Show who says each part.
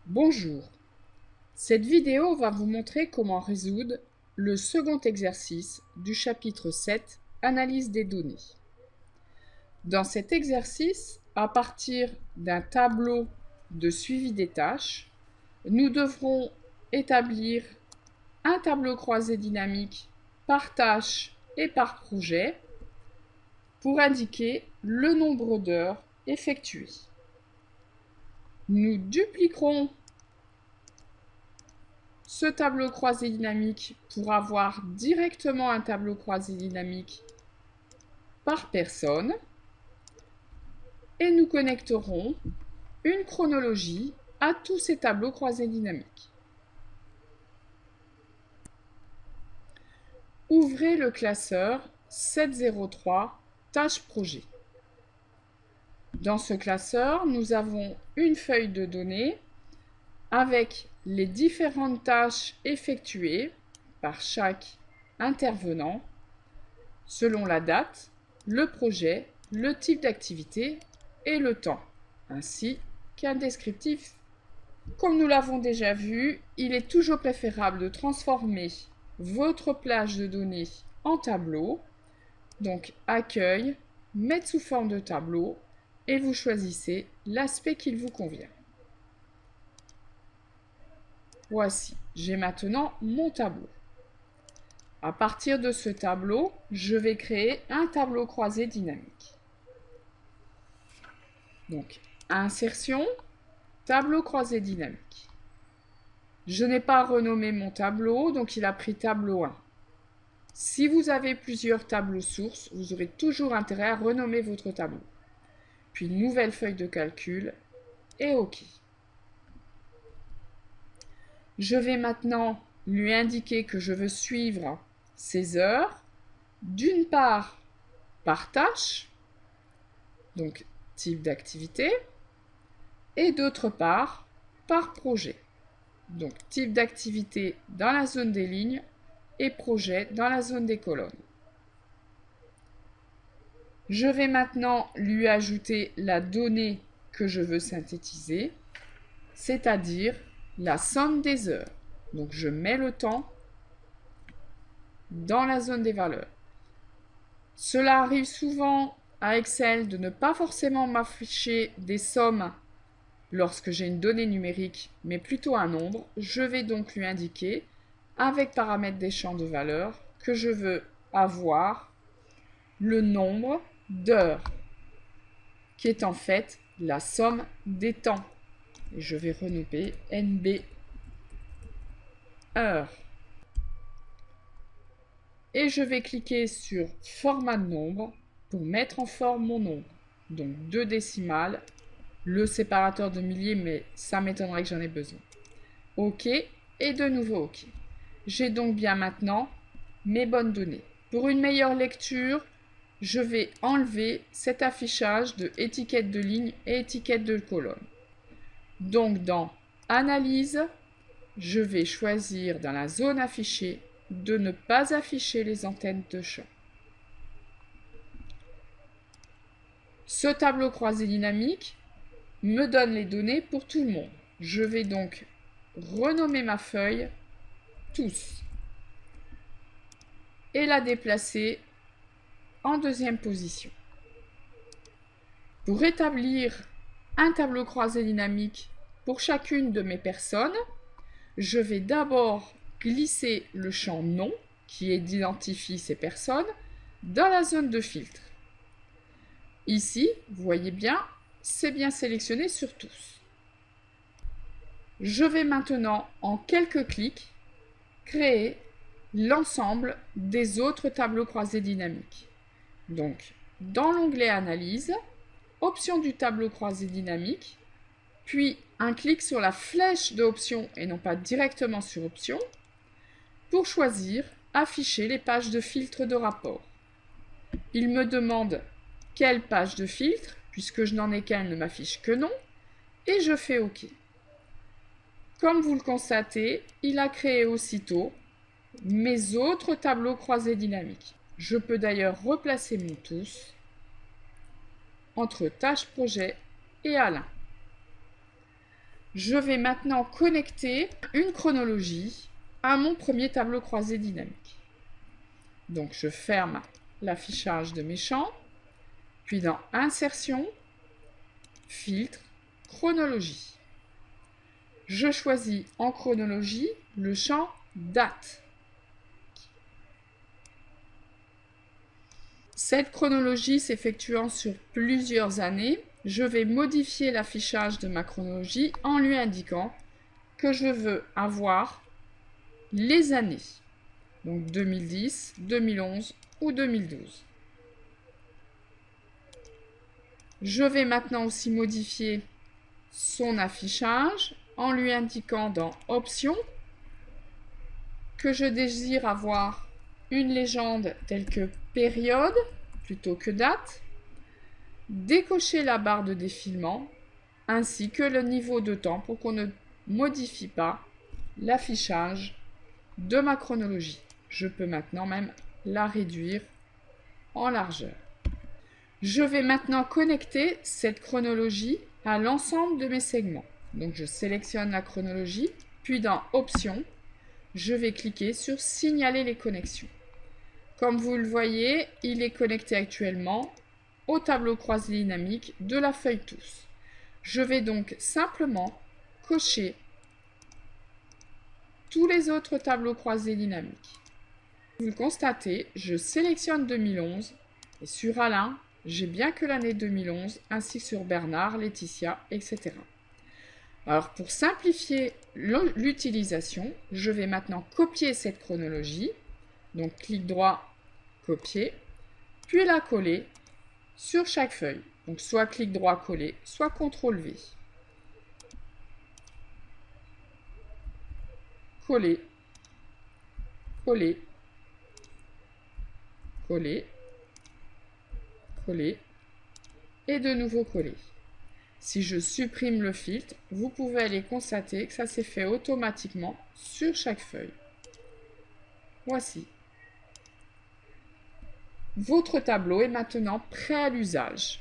Speaker 1: Bonjour, cette vidéo va vous montrer comment résoudre le second exercice du chapitre 7, Analyse des données. Dans cet exercice, à partir d'un tableau de suivi des tâches, nous devrons établir un tableau croisé dynamique par tâche et par projet pour indiquer le nombre d'heures effectuées. Nous dupliquerons ce tableau croisé dynamique pour avoir directement un tableau croisé dynamique par personne et nous connecterons une chronologie à tous ces tableaux croisés dynamiques. Ouvrez le classeur 703 Tâches projet. Dans ce classeur, nous avons une feuille de données avec les différentes tâches effectuées par chaque intervenant selon la date, le projet, le type d'activité et le temps, ainsi qu'un descriptif. Comme nous l'avons déjà vu, il est toujours préférable de transformer votre plage de données en tableau, donc accueil, mettre sous forme de tableau et vous choisissez l'aspect qu'il vous convient. Voici, j'ai maintenant mon tableau. À partir de ce tableau, je vais créer un tableau croisé dynamique. Donc, insertion, tableau croisé dynamique. Je n'ai pas renommé mon tableau, donc il a pris tableau 1. Si vous avez plusieurs tableaux sources, vous aurez toujours intérêt à renommer votre tableau. Puis, nouvelle feuille de calcul et OK. Je vais maintenant lui indiquer que je veux suivre ces heures, d'une part par tâche, donc type d'activité, et d'autre part par projet, donc type d'activité dans la zone des lignes et projet dans la zone des colonnes. Je vais maintenant lui ajouter la donnée que je veux synthétiser, c'est-à-dire la somme des heures. Donc je mets le temps dans la zone des valeurs. Cela arrive souvent à Excel de ne pas forcément m'afficher des sommes lorsque j'ai une donnée numérique, mais plutôt un nombre. Je vais donc lui indiquer, avec paramètres des champs de valeurs, que je veux avoir le nombre d'heures, qui est en fait la somme des temps. Et je vais renommer NB heures. Et je vais cliquer sur format de nombre pour mettre en forme mon nombre. Donc 2 décimales, le séparateur de milliers, mais ça m'étonnerait que j'en ai besoin. OK, et de nouveau OK. J'ai donc bien maintenant mes bonnes données. Pour une meilleure lecture, je vais enlever cet affichage de étiquette de ligne et étiquette de colonne. Donc dans Analyse, je vais choisir dans la zone affichée de ne pas afficher les antennes de champ. Ce tableau croisé dynamique me donne les données pour tout le monde. Je vais donc renommer ma feuille tous et la déplacer en deuxième position. Pour établir un tableau croisé dynamique pour chacune de mes personnes, je vais d'abord glisser le champ nom qui identifie ces personnes dans la zone de filtre. Ici, vous voyez bien, c'est bien sélectionné sur tous. Je vais maintenant, en quelques clics, créer l'ensemble des autres tableaux croisés dynamiques. Donc, dans l'onglet Analyse, option du tableau croisé dynamique, puis un clic sur la flèche de option et non pas directement sur option, pour choisir afficher les pages de filtre de rapport. Il me demande quelle page de filtre, puisque je n'en ai qu'un, ne m'affiche que non, et je fais OK. Comme vous le constatez, il a créé aussitôt mes autres tableaux croisés dynamiques. Je peux d'ailleurs replacer mon tous entre tâche projet et Alain. Je vais maintenant connecter une chronologie à mon premier tableau croisé dynamique. Donc je ferme l'affichage de mes champs, puis dans Insertion, Filtre, Chronologie. Je choisis en chronologie le champ Date. Cette chronologie s'effectuant sur plusieurs années, je vais modifier l'affichage de ma chronologie en lui indiquant que je veux avoir les années. Donc 2010, 2011 ou 2012. Je vais maintenant aussi modifier son affichage en lui indiquant dans Options que je désire avoir une légende telle que période plutôt que date, décocher la barre de défilement ainsi que le niveau de temps pour qu'on ne modifie pas l'affichage de ma chronologie. Je peux maintenant même la réduire en largeur. Je vais maintenant connecter cette chronologie à l'ensemble de mes segments. Donc je sélectionne la chronologie, puis dans Options, je vais cliquer sur Signaler les connexions. Comme vous le voyez, il est connecté actuellement au tableau croisé dynamique de la feuille Tous. Je vais donc simplement cocher tous les autres tableaux croisés dynamiques. Vous le constatez, je sélectionne 2011 et sur Alain, j'ai bien que l'année 2011 ainsi que sur Bernard, Laetitia, etc. Alors pour simplifier l'utilisation, je vais maintenant copier cette chronologie. Donc clic droit, copier, puis la coller sur chaque feuille. Donc soit clic droit, coller, soit CTRL V. Coller, coller, coller, coller et de nouveau coller. Si je supprime le filtre, vous pouvez aller constater que ça s'est fait automatiquement sur chaque feuille. Voici. Votre tableau est maintenant prêt à l'usage.